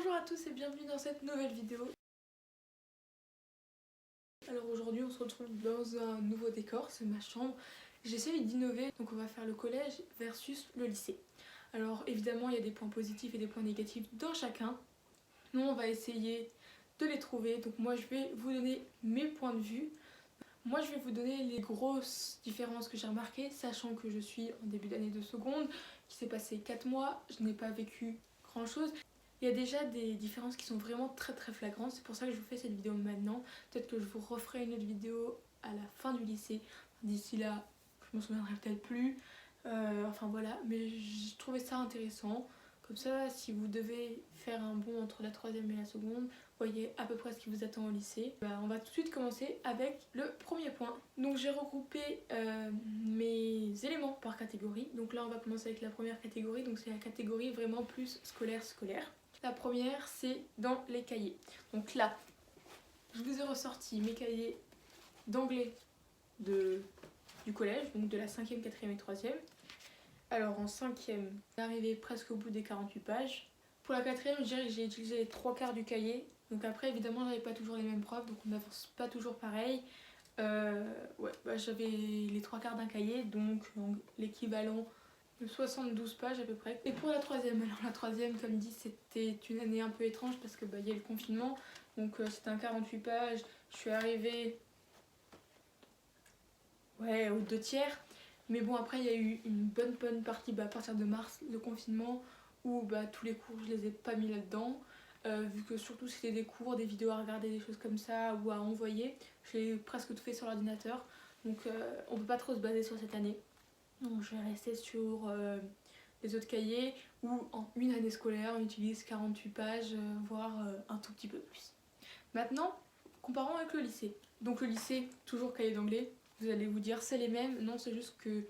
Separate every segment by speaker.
Speaker 1: Bonjour à tous et bienvenue dans cette nouvelle vidéo. Alors aujourd'hui on se retrouve dans un nouveau décor, c'est ma chambre. J'essaye d'innover, donc on va faire le collège versus le lycée. Alors évidemment il y a des points positifs et des points négatifs dans chacun. Nous on va essayer de les trouver, donc moi je vais vous donner mes points de vue. Moi je vais vous donner les grosses différences que j'ai remarquées, sachant que je suis en début d'année de seconde, qu'il s'est passé 4 mois, je n'ai pas vécu grand chose. Il y a déjà des différences qui sont vraiment très flagrantes, c'est pour ça que je vous fais cette vidéo maintenant. Peut-être que je vous referai une autre vidéo à la fin du lycée. D'ici là, je m'en souviendrai peut-être plus. Enfin voilà, mais j'ai trouvé ça intéressant. Comme ça, si vous devez faire un bond entre la 3e et la seconde, voyez à peu près ce qui vous attend au lycée. On va tout de suite commencer avec le premier point. Donc j'ai regroupé mes éléments par catégorie. Donc là on va commencer avec la première catégorie, donc c'est la catégorie vraiment plus scolaire. La première c'est dans les cahiers. Donc là, je vous ai ressorti mes cahiers d'anglais du collège, donc de la 5e, 4e et 3e. Alors en 5e, on est arrivé presque au bout des 48 pages. Pour la 4e, je dirais que j'ai utilisé les 3/4 du cahier. Donc après, évidemment, j'avais pas toujours les mêmes profs, donc on n'avance pas toujours pareil. J'avais les 3/4 d'un cahier, donc l'équivalent de 72 pages à peu près. Et pour la 3e, alors la 3e, comme dit, c'était une année un peu étrange parce que y a le confinement. Donc c'était un 48 pages. Je suis arrivée aux 2/3. Mais bon, après, il y a eu une bonne partie à partir de mars, le confinement, où tous les cours, je les ai pas mis là-dedans. Vu que surtout c'était des cours, des vidéos à regarder, des choses comme ça, ou à envoyer, j'ai presque tout fait sur l'ordinateur. Donc on peut pas trop se baser sur cette année. Donc je vais rester sur les autres cahiers, où en une année scolaire, on utilise 48 pages, voire un tout petit peu plus. Maintenant, comparons avec le lycée. Donc le lycée, toujours cahier d'anglais. Vous allez vous dire c'est les mêmes, non c'est juste que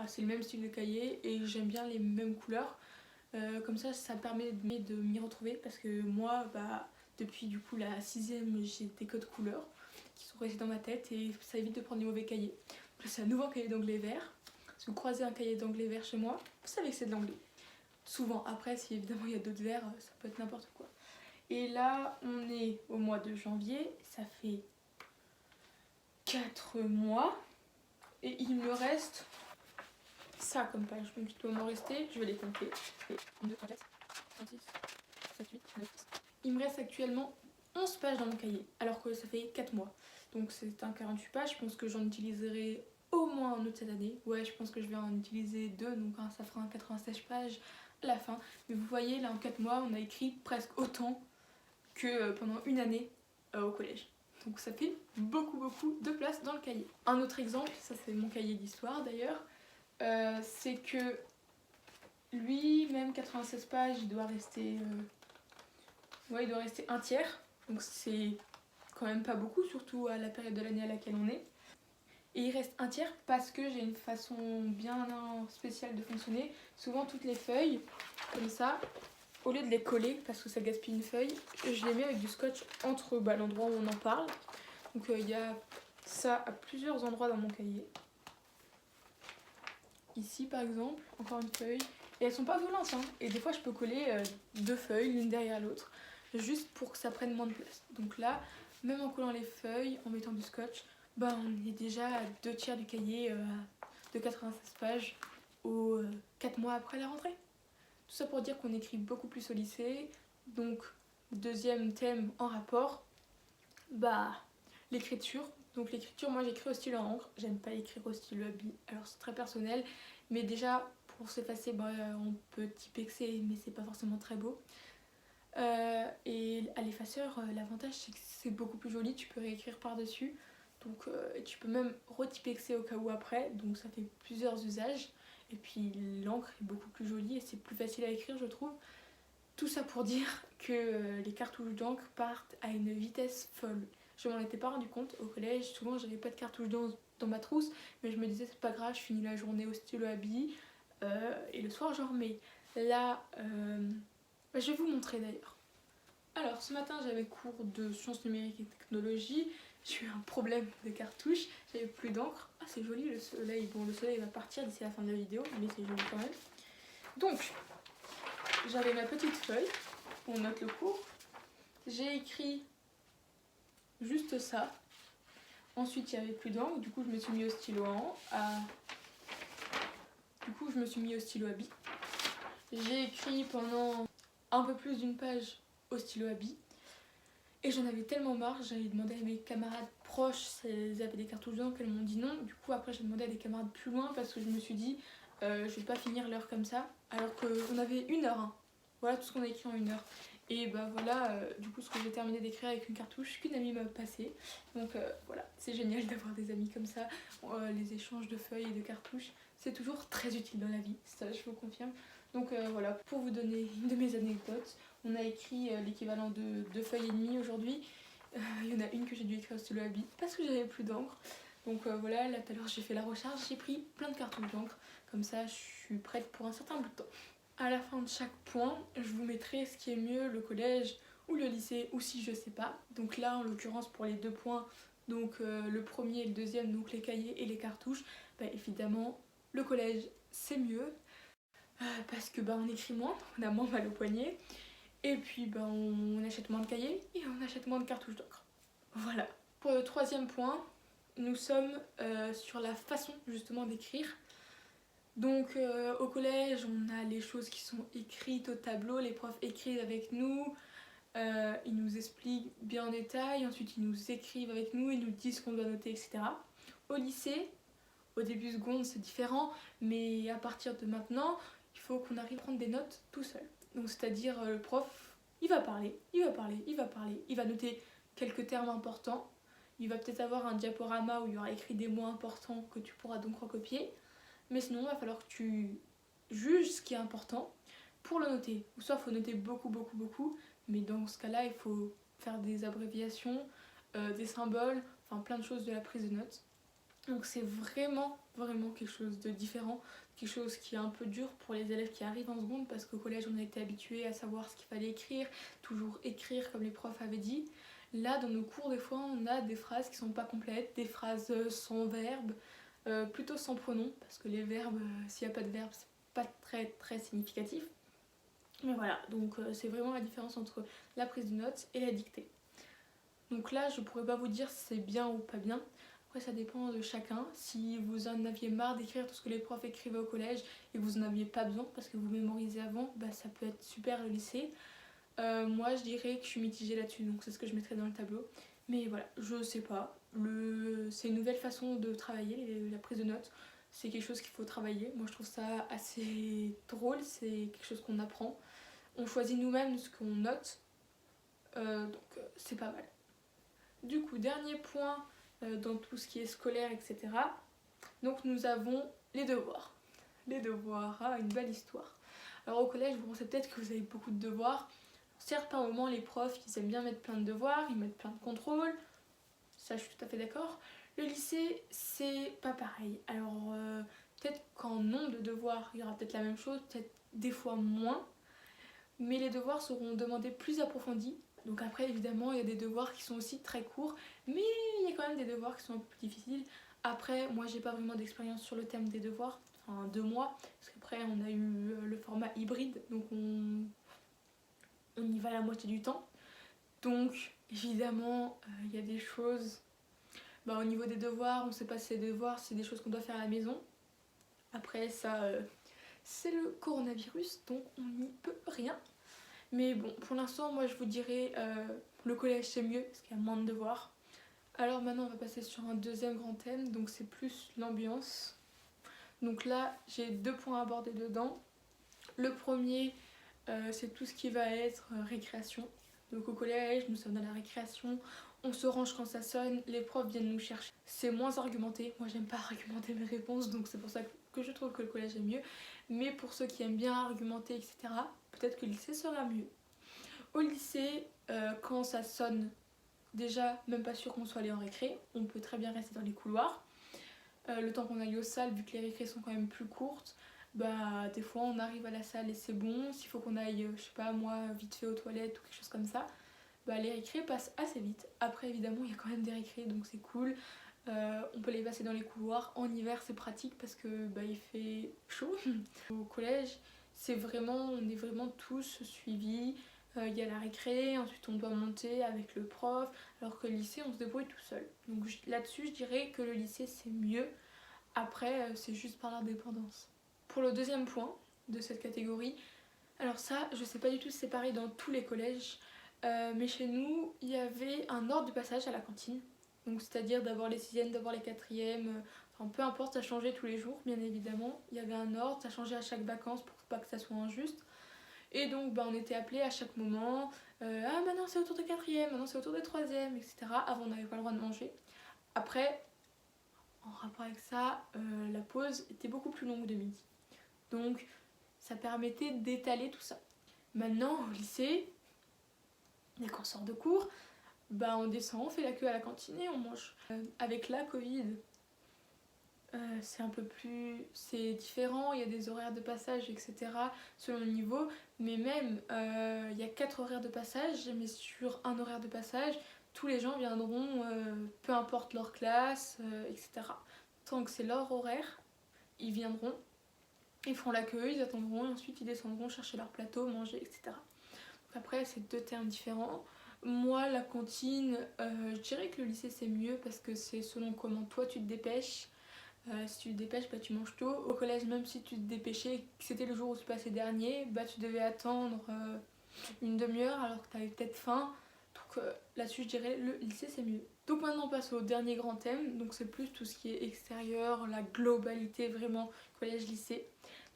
Speaker 1: c'est le même style de cahier et j'aime bien les mêmes couleurs. Comme ça permet de m'y retrouver parce que moi depuis du coup la 6e j'ai des codes couleurs qui sont restés dans ma tête et ça évite de prendre des mauvais cahiers. Donc là c'est un nouveau cahier d'anglais vert. Si vous croisez un cahier d'anglais vert chez moi, vous savez que c'est de l'anglais. Souvent, après si évidemment il y a d'autres verts, ça peut être n'importe quoi. Et là on est au mois de janvier, ça fait 4 mois et il me reste ça comme page, donc il doit m'en rester, je vais les compter. 1, 2, 3, 4, 5, 6, 7, 8, 9, 10. Il me reste actuellement 11 pages dans mon cahier, alors que ça fait 4 mois. Donc c'est un 48 pages, je pense que j'en utiliserai au moins un autre cette année. Ouais, je pense que je vais en utiliser 2, donc ça fera un 96 pages à la fin. Mais vous voyez, là en 4 mois, on a écrit presque autant que pendant une année au collège. Donc ça fait beaucoup de place dans le cahier. Un autre exemple, ça c'est mon cahier d'histoire d'ailleurs, c'est que lui, même 96 pages, il doit rester un tiers. Donc c'est quand même pas beaucoup, surtout à la période de l'année à laquelle on est. Et il reste un tiers parce que j'ai une façon bien spéciale de fonctionner. Souvent toutes les feuilles, comme ça, au lieu de les coller, parce que ça gaspille une feuille, je les mets avec du scotch entre l'endroit où on en parle. Donc il y a ça à plusieurs endroits dans mon cahier. Ici par exemple, encore une feuille. Et elles sont pas violentes, hein. Et des fois je peux coller 2 feuilles l'une derrière l'autre, juste pour que ça prenne moins de place. Donc là, même en collant les feuilles, en mettant du scotch, on est déjà à 2/3 du cahier de 96 pages aux 4 mois après la rentrée. Tout ça pour dire qu'on écrit beaucoup plus au lycée. Donc deuxième thème en rapport, l'écriture. Donc l'écriture, moi j'écris au stylo à encre, j'aime pas écrire au stylo à billes, alors c'est très personnel, mais déjà pour s'effacer, on peut typexer, mais c'est pas forcément très beau. Et à l'effaceur, l'avantage c'est que c'est beaucoup plus joli, tu peux réécrire par-dessus, donc tu peux même retypexer au cas où après, donc ça fait plusieurs usages, et puis l'encre est beaucoup plus jolie et c'est plus facile à écrire je trouve. Tout ça pour dire que les cartouches d'encre partent à une vitesse folle. Je m'en étais pas rendu compte au collège, souvent j'avais pas de cartouches d'encre dans ma trousse, mais je me disais c'est pas grave, je finis la journée au stylo à billes et le soir j'en remets. Là, je vais vous montrer d'ailleurs. Alors ce matin j'avais cours de sciences numériques et technologie, j'ai eu un problème de cartouche, j'avais plus d'encre. Ah c'est joli le soleil, bon le soleil va partir d'ici la fin de la vidéo, mais c'est joli quand même. Donc j'avais ma petite feuille, on note le cours. J'ai écrit juste ça. Ensuite, il n'y avait plus d'encre, du coup je me suis mis au stylo à billes. J'ai écrit pendant un peu plus d'une page au stylo à billes. Et j'en avais tellement marre, j'avais demandé à mes camarades proches si elles avaient des cartouches d'encre, elles m'ont dit non. Du coup après j'ai demandé à des camarades plus loin parce que je me suis dit je vais pas finir l'heure comme ça. Alors qu'on avait 1 heure. Hein. Voilà tout ce qu'on a écrit en 1 heure. Et bah voilà, du coup ce que j'ai terminé d'écrire avec une cartouche qu'une amie m'a passée. Donc voilà, c'est génial d'avoir des amis comme ça. Les échanges de feuilles et de cartouches, c'est toujours très utile dans la vie, ça je vous confirme. Donc voilà, pour vous donner une de mes anecdotes, on a écrit l'équivalent de 2 feuilles et demie aujourd'hui. Il y en a une que j'ai dû écrire au stylo à billes parce que j'avais plus d'encre. Donc voilà, là tout à l'heure j'ai fait la recharge, j'ai pris plein de cartouches d'encre. Comme ça je suis prête pour un certain bout de temps. À la fin de chaque point, je vous mettrai ce qui est mieux, le collège ou le lycée, ou si je sais pas. Donc là, en l'occurrence, pour les 2 points, donc le premier et le deuxième, donc les cahiers et les cartouches, bah, évidemment, le collège, c'est mieux. Parce que bah, on écrit moins, on a moins mal au poignet. Et puis bah, on achète moins de cahiers et on achète moins de cartouches d'encre. Voilà. Pour le troisième point, nous sommes sur la façon justement d'écrire. Donc au collège, on a les choses qui sont écrites au tableau, les profs écrivent avec nous, ils nous expliquent bien en détail, ensuite ils nous écrivent avec nous, ils nous disent ce qu'on doit noter, etc. Au lycée, au début seconde c'est différent, mais à partir de maintenant, il faut qu'on arrive à prendre des notes tout seul. Donc c'est-à-dire le prof, il va parler, il va noter quelques termes importants, il va peut-être avoir un diaporama où il y aura écrit des mots importants que tu pourras donc recopier. Mais sinon, il va falloir que tu juges ce qui est important pour le noter. Ou soit il faut noter beaucoup, mais dans ce cas-là, il faut faire des abréviations, des symboles, enfin plein de choses de la prise de notes. Donc c'est vraiment quelque chose de différent, quelque chose qui est un peu dur pour les élèves qui arrivent en seconde parce qu'au collège on a été habitués à savoir ce qu'il fallait écrire, toujours écrire comme les profs avaient dit. Là dans nos cours des fois on a des phrases qui sont pas complètes, des phrases sans verbe, plutôt sans pronom parce que les verbes, s'il n'y a pas de verbe c'est pas très significatif. Mais voilà, donc c'est vraiment la différence entre la prise de notes et la dictée. Donc là je pourrais pas vous dire si c'est bien ou pas bien. Après ça dépend de chacun. Si vous en aviez marre d'écrire tout ce que les profs écrivaient au collège et que vous en aviez pas besoin parce que vous mémorisez avant, bah ça peut être super au lycée. Moi je dirais que je suis mitigée là-dessus, donc c'est ce que je mettrais dans le tableau. Mais voilà, je sais pas. C'est une nouvelle façon de travailler, la prise de notes. C'est quelque chose qu'il faut travailler. Moi je trouve ça assez drôle, c'est quelque chose qu'on apprend. On choisit nous-mêmes ce qu'on note, donc c'est pas mal. Du coup, dernier point dans tout ce qui est scolaire, etc. Donc nous avons les devoirs. Les devoirs, ah, une belle histoire. Alors au collège, vous pensez peut-être que vous avez beaucoup de devoirs. Certes, par moment, les profs, ils aiment bien mettre plein de devoirs, ils mettent plein de contrôles. Ça, je suis tout à fait d'accord. Le lycée, c'est pas pareil. Alors, peut-être qu'en nombre de devoirs, il y aura peut-être la même chose, peut-être des fois moins. Mais les devoirs seront demandés plus approfondis. Donc après, évidemment, il y a des devoirs qui sont aussi très courts, mais il y a quand même des devoirs qui sont un peu plus difficiles. Après, moi, j'ai pas vraiment d'expérience sur le thème des devoirs, enfin 2 mois, parce qu'après, on a eu le format hybride, donc on y va la moitié du temps. Donc, évidemment, il y a des choses... Bah, au niveau des devoirs, on sait pas si c'est des devoirs, c'est des choses qu'on doit faire à la maison. Après, ça, c'est le coronavirus, donc on n'y peut rien. Mais bon, pour l'instant, moi je vous dirais le collège c'est mieux parce qu'il y a moins de devoirs. Alors maintenant, on va passer sur un deuxième grand thème, donc c'est plus l'ambiance. Donc là, j'ai 2 points à aborder dedans. Le premier, c'est tout ce qui va être récréation. Donc au collège, nous sommes dans la récréation, on se range quand ça sonne, les profs viennent nous chercher. C'est moins argumenté, moi j'aime pas argumenter mes réponses, donc c'est pour ça que je trouve que le collège est mieux. Mais pour ceux qui aiment bien argumenter, etc., peut-être que le lycée sera mieux. Au lycée, quand ça sonne, déjà, même pas sûr qu'on soit allé en récré, on peut très bien rester dans les couloirs. Le temps qu'on aille aux salles, vu que les récrés sont quand même plus courtes, bah des fois on arrive à la salle et c'est bon. S'il faut qu'on aille, je sais pas moi, vite fait aux toilettes ou quelque chose comme ça, bah les récrés passent assez vite. Après évidemment il y a quand même des récrés donc c'est cool. On peut les passer dans les couloirs. En hiver c'est pratique parce que bah, il fait chaud. Au collège on est vraiment tous suivis. Il y a la récré, ensuite on doit monter avec le prof, alors que le lycée on se débrouille tout seul. Donc là-dessus je dirais que le lycée c'est mieux, après c'est juste par l'indépendance. Pour le deuxième point de cette catégorie, alors ça je sais pas du tout si c'est pareil dans tous les collèges, mais chez nous il y avait un ordre de passage à la cantine, donc c'est-à-dire d'avoir les sixièmes, d'avoir les quatrièmes, enfin peu importe, ça changeait tous les jours bien évidemment, il y avait un ordre, ça changeait à chaque vacances pour pas que ça soit injuste. Et donc on était appelés à chaque moment, ah maintenant c'est au tour de quatrième, maintenant c'est au tour de troisième, etc. Avant on n'avait pas le droit de manger. Après, en rapport avec ça, la pause était beaucoup plus longue de midi. Donc ça permettait d'étaler tout ça. Maintenant au lycée, dès qu'on sort de cours, on descend, on fait la queue à la cantine et on mange. Avec la Covid, c'est un peu plus, c'est différent, il y a des horaires de passage, etc. selon le niveau, mais même il y a 4 horaires de passage, mais sur un horaire de passage, tous les gens viendront, peu importe leur classe, etc. Tant que c'est leur horaire, ils viendront, ils feront l'accueil, ils attendront, et ensuite ils descendront chercher leur plateau, manger, etc. Donc après, c'est deux termes différents. Moi, la cantine, je dirais que le lycée c'est mieux parce que c'est selon comment toi tu te dépêches. Si tu te dépêches, tu manges tôt. Au collège, même si tu te dépêchais, que c'était le jour où tu passais dernier, tu devais attendre une demi-heure alors que tu avais peut-être faim. Donc là-dessus, je dirais le lycée, c'est mieux. Donc maintenant, on passe au dernier grand thème. Donc c'est plus tout ce qui est extérieur, la globalité vraiment collège-lycée.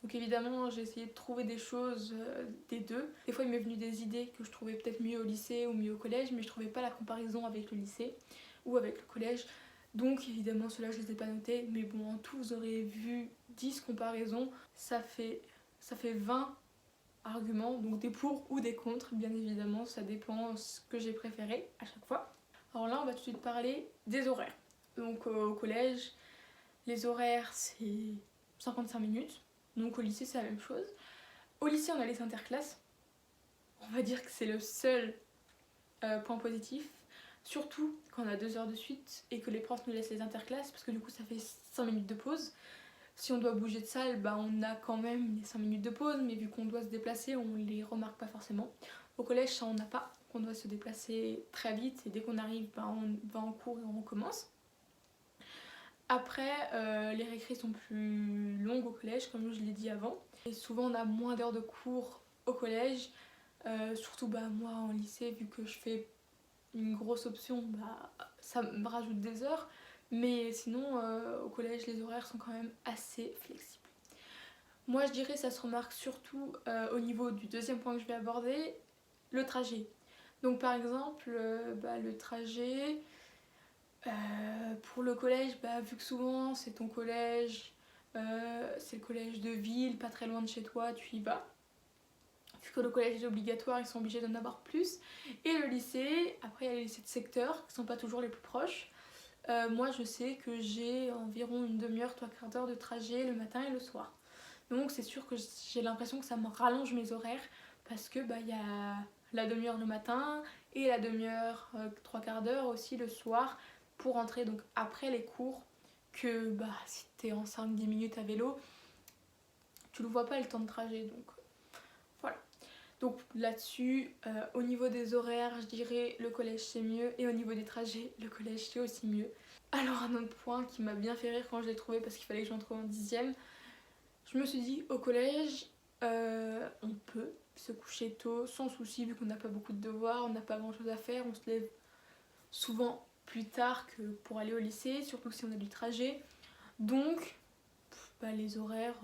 Speaker 1: Donc évidemment, j'ai essayé de trouver des choses des deux. Des fois, il m'est venu des idées que je trouvais peut-être mieux au lycée ou mieux au collège, mais je trouvais pas la comparaison avec le lycée ou avec le collège. Donc évidemment ceux-là je les ai pas notés, mais bon en tout vous aurez vu 10 comparaisons, ça fait 20 arguments, donc des pour ou des contre, bien évidemment ça dépend ce que j'ai préféré à chaque fois. Alors là on va tout de suite parler des horaires. Donc au collège les horaires c'est 55 minutes, donc au lycée c'est la même chose. Au lycée on a les interclasses, on va dire que c'est le seul point positif. Surtout quand on a 2 heures de suite et que les profs nous laissent les interclasses parce que du coup ça fait 5 minutes de pause. Si on doit bouger de salle, on a quand même les 5 minutes de pause, mais vu qu'on doit se déplacer, on les remarque pas forcément. Au collège, ça on n'a pas, qu'on doit se déplacer très vite et dès qu'on arrive, on va en cours et on recommence. Après, les récrés sont plus longues au collège, comme je l'ai dit avant. Et souvent on a moins d'heures de cours au collège, surtout moi en lycée, vu que je fais une grosse option, ça me rajoute des heures, mais sinon au collège les horaires sont quand même assez flexibles. Moi je dirais ça se remarque surtout au niveau du deuxième point que je vais aborder, le trajet. Donc par exemple le trajet pour le collège, vu que souvent c'est ton collège, c'est le collège de ville, pas très loin de chez toi, tu y vas. Vu que le collège est obligatoire, ils sont obligés d'en avoir plus. Et le lycée, après il y a les lycées de secteur qui sont pas toujours les plus proches. Moi je sais que j'ai environ une demi-heure, 3/4 d'heure de trajet le matin et le soir. Donc c'est sûr que j'ai l'impression que ça me rallonge mes horaires parce que y a la demi-heure le matin et la demi-heure, 3/4 d'heure aussi le soir pour rentrer donc après les cours que si t'es en 5-10 minutes à vélo, tu le vois pas le temps de trajet donc voilà. Donc là-dessus, au niveau des horaires, je dirais le collège c'est mieux et au niveau des trajets, le collège c'est aussi mieux. Alors un autre point qui m'a bien fait rire quand je l'ai trouvé parce qu'il fallait que j'en trouve un 10e, je me suis dit au collège, on peut se coucher tôt sans souci vu qu'on n'a pas beaucoup de devoirs, on n'a pas grand chose à faire, on se lève souvent plus tard que pour aller au lycée, surtout si on a du trajet. Donc les horaires,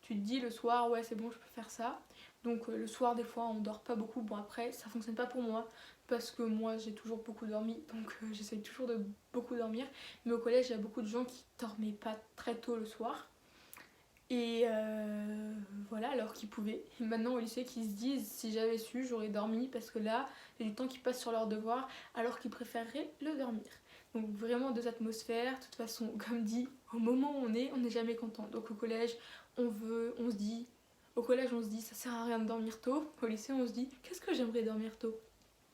Speaker 1: tu te dis le soir ouais c'est bon je peux faire ça. Donc le soir des fois on dort pas beaucoup, bon après ça fonctionne pas pour moi parce que moi j'ai toujours beaucoup dormi donc j'essaye toujours de beaucoup dormir, mais au collège il y a beaucoup de gens qui dormaient pas très tôt le soir et voilà alors qu'ils pouvaient, et maintenant au lycée qui se disent si j'avais su j'aurais dormi parce que là il y a du temps qui passe sur leur devoir alors qu'ils préféreraient le dormir. Donc vraiment deux atmosphères, de toute façon comme dit, au moment où on n'est jamais content. Donc au collège au collège on se dit ça sert à rien de dormir tôt, au lycée on se dit qu'est-ce que j'aimerais dormir tôt.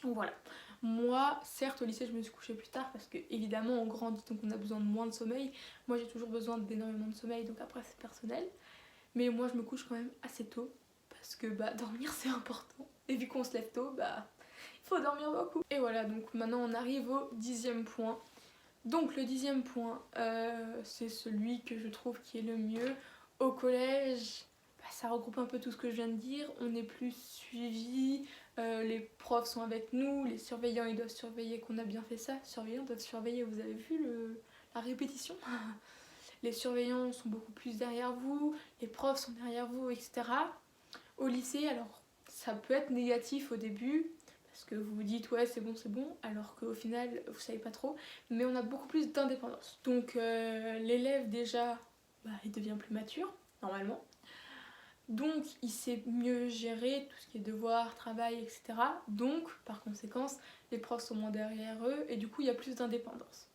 Speaker 1: Donc voilà. Moi, certes, au lycée, je me suis couchée plus tard parce que évidemment on grandit donc on a besoin de moins de sommeil. Moi, j'ai toujours besoin d'énormément de sommeil, donc après c'est personnel. Mais moi, je me couche quand même assez tôt parce que bah dormir c'est important. Et vu qu'on se lève tôt, bah il faut dormir beaucoup. Et voilà, donc maintenant on arrive au 10e point. Donc le 10e point, c'est celui que je trouve qui est le mieux. Au collège, bah, ça regroupe un peu tout ce que je viens de dire. On est plus suivi, les profs sont avec nous, les surveillants ils doivent surveiller qu'on a bien fait ça. Les surveillants doivent surveiller, vous avez vu la répétition? Les surveillants sont beaucoup plus derrière vous, les profs sont derrière vous, etc. Au lycée, alors ça peut être négatif au début, parce que vous vous dites ouais c'est bon, alors qu'au final vous savez pas trop, mais on a beaucoup plus d'indépendance. Donc l'élève déjà, bah, il devient plus mature, normalement. Donc il sait mieux gérer tout ce qui est devoirs, travail, etc. Donc par conséquence, les profs sont moins derrière eux et du coup il y a plus d'indépendance.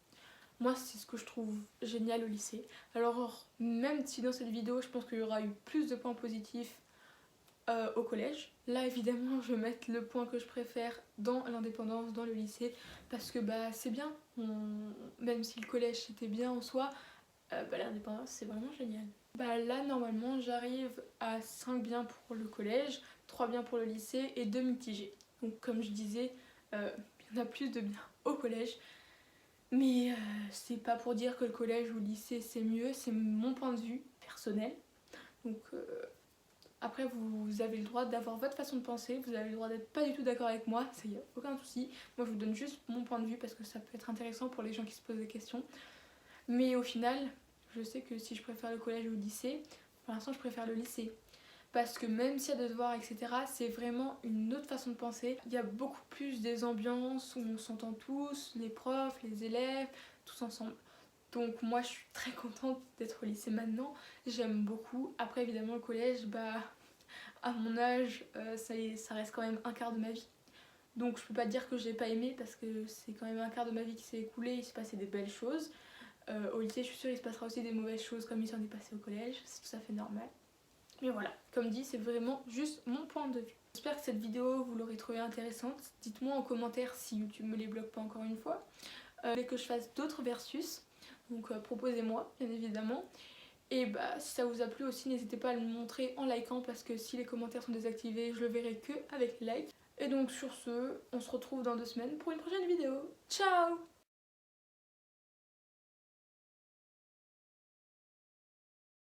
Speaker 1: Moi c'est ce que je trouve génial au lycée. Alors même si dans cette vidéo je pense qu'il y aura eu plus de points positifs au collège. Là évidemment je vais mettre le point que je préfère dans l'indépendance, dans le lycée, parce que bah c'est bien, même si le collège c'était bien en soi, bah, l'indépendance c'est vraiment génial. Bah là normalement j'arrive à 5 biens pour le collège, 3 biens pour le lycée et 2 mitigés. Donc comme je disais, il y en a plus de biens au collège. Mais c'est pas pour dire que le collège ou le lycée c'est mieux, c'est mon point de vue personnel. Donc après, vous avez le droit d'avoir votre façon de penser, vous avez le droit d'être pas du tout d'accord avec moi, ça y a aucun souci. Moi, je vous donne juste mon point de vue parce que ça peut être intéressant pour les gens qui se posent des questions. Mais au final, je sais que si je préfère le collège ou le lycée, pour l'instant, je préfère le lycée. Parce que même s'il y a des devoirs, etc., c'est vraiment une autre façon de penser. Il y a beaucoup plus des ambiances où on s'entend tous, les profs, les élèves, tous ensemble. Donc moi je suis très contente d'être au lycée maintenant, j'aime beaucoup. Après évidemment le collège, bah à mon âge ça reste quand même un quart de ma vie. Donc je peux pas dire que j'ai pas aimé parce que c'est quand même un quart de ma vie qui s'est écoulé, il s'est passé des belles choses. Au lycée je suis sûre il se passera aussi des mauvaises choses comme il s'en est passé au collège, c'est tout à fait normal. Mais voilà, comme dit c'est vraiment juste mon point de vue. J'espère que cette vidéo vous l'aurez trouvée intéressante. Dites-moi en commentaire si YouTube me les bloque pas encore une fois. Et que je fasse d'autres versus. Donc proposez-moi bien évidemment. Et bah si ça vous a plu aussi n'hésitez pas à le montrer en likant parce que si les commentaires sont désactivés je le verrai que avec les likes. Et donc sur ce on se retrouve dans 2 semaines pour une prochaine vidéo. Ciao!